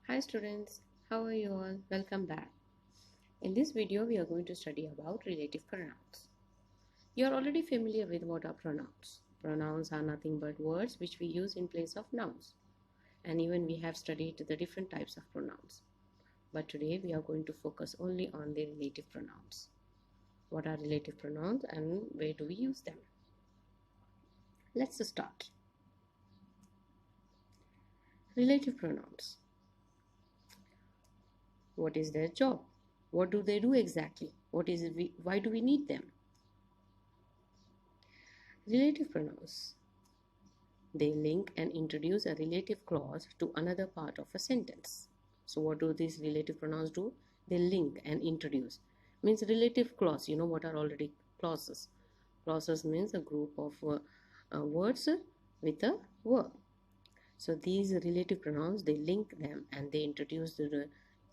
Hi students, how are you all? Welcome back. In this video, we are going to study about relative pronouns. You are already familiar with what are pronouns. Pronouns are nothing but words which we use in place of nouns. And even we have studied the different types of pronouns. But today we are going to focus only on the relative pronouns. What are relative pronouns and where do we use them? Let's start. Relative pronouns. What is their job? What do they do exactly? Why do we need them? Relative pronouns. They link and introduce a relative clause to another part of a sentence. So what do these relative pronouns do? They link and introduce. Means relative clause. You know what are already clauses. Clauses means a group of words with a verb. So these relative pronouns, they link them and they introduce the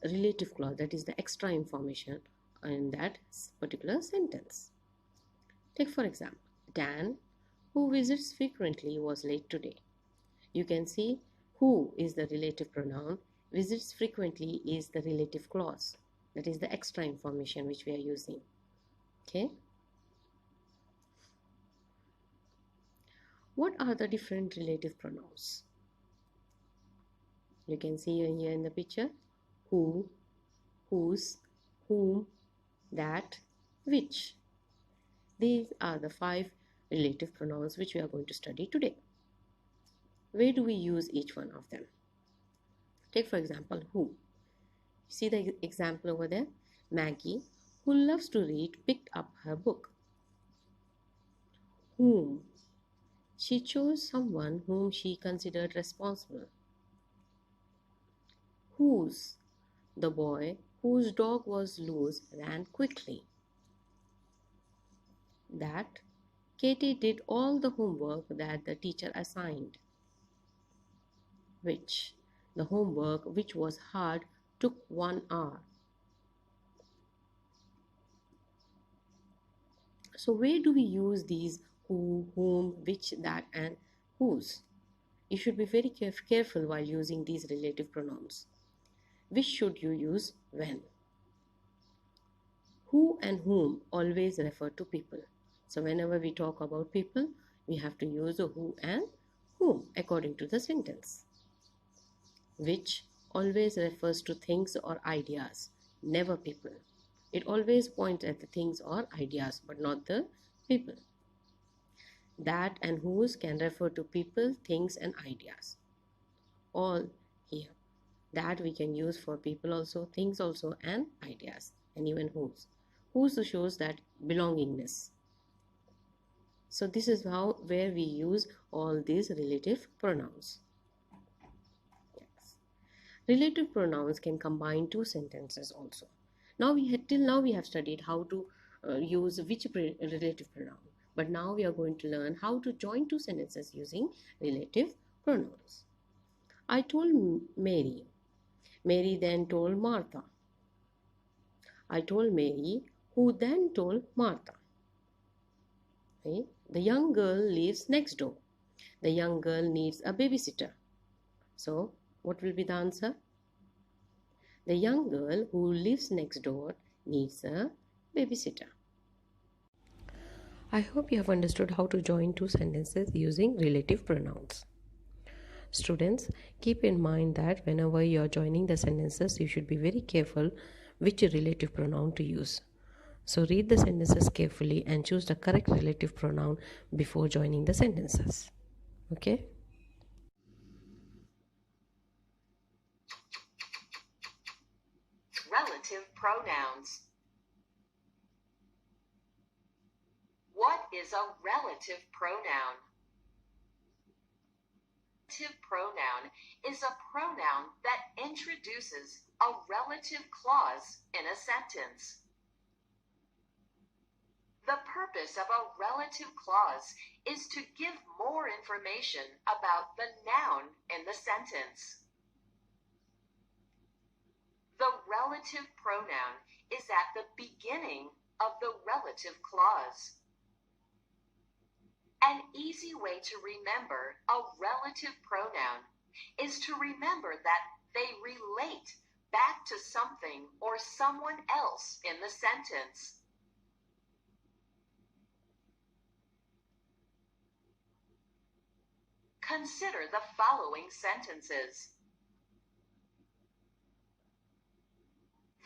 relative clause, that is the extra information in that particular sentence. Take for example, Dan, who visits frequently, was late today. You can see who is the relative pronoun, visits frequently is the relative clause. That is the extra information which we are using. Okay. What are the different relative pronouns? You can see here in the picture who, whose, whom, that, which. These are the 5 relative pronouns which we are going to study today. Where do we use each one of them? Take for example, who. See the example over there? Maggie, who loves to read, picked up her book. Whom. She chose someone whom she considered responsible. Whose. The boy whose dog was loose ran quickly. That. Katie did all the homework that the teacher assigned. Which. The homework, which was hard, took 1 hour. So where do we use these who, whom, which, that and whose? You should be very careful while using these relative pronouns. Which should you use when? Who and whom always refer to people. So whenever we talk about people, we have to use a who and whom according to the sentence. Which always refers to things or ideas, never people. It always points at the things or ideas, but not the people. That and whose can refer to people, things and ideas. All here. That we can use for people also, things also and ideas, and even whose. Whose shows that belongingness. So this is where we use all these relative pronouns. Yes. Relative pronouns can combine 2 sentences also. Till now we have studied how to use which relative pronoun. But now we are going to learn how to join 2 sentences using relative pronouns. I told Mary. Mary then told Martha. I told Mary, who then told Martha. Okay? The young girl lives next door. The young girl needs a babysitter. So, what will be the answer? The young girl who lives next door needs a babysitter. I hope you have understood how to join 2 sentences using relative pronouns. Students, keep in mind that whenever you are joining the sentences, you should be very careful which relative pronoun to use. So read the sentences carefully and choose the correct relative pronoun before joining the sentences. Okay? Relative pronouns. What is a relative pronoun? Relative pronoun is a pronoun that introduces a relative clause in a sentence. The purpose of a relative clause is to give more information about the noun in the sentence. The relative pronoun is at the beginning of the relative clause. An easy way to remember a relative pronoun is to remember that they relate back to something or someone else in the sentence. Consider the following sentences.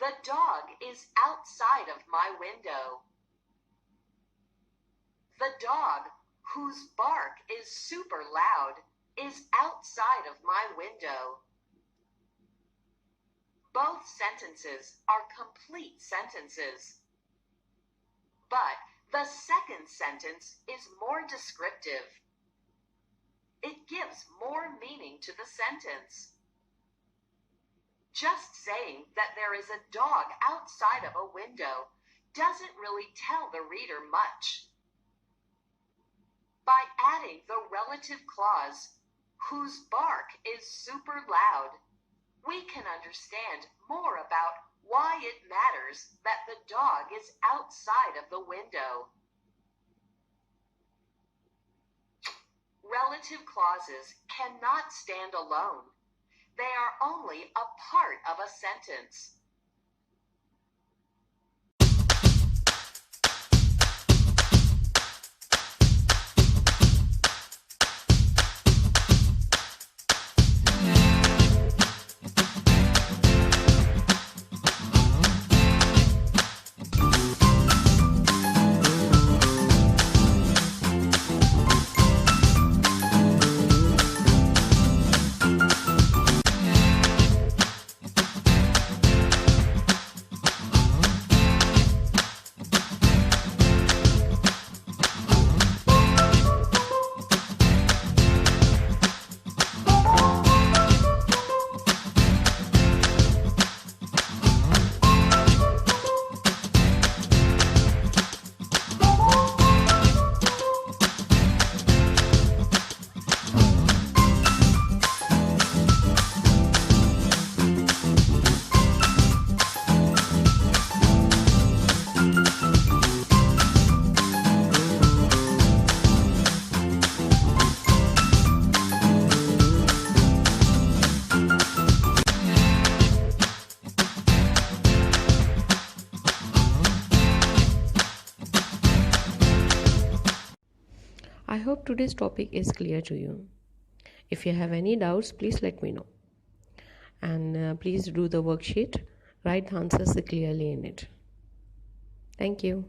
The dog is outside of my window. The dog, whose bark is super loud, is outside of my window. Both sentences are complete sentences. But the second sentence is more descriptive. It gives more meaning to the sentence. Just saying that there is a dog outside of a window doesn't really tell the reader much. By adding the relative clause, whose bark is super loud, we can understand more about why it matters that the dog is outside of the window. Relative clauses cannot stand alone. They are only a part of a sentence. I hope today's topic is clear to you. If you have any doubts, please let me know. And please do the worksheet, write the answers clearly in it. Thank you.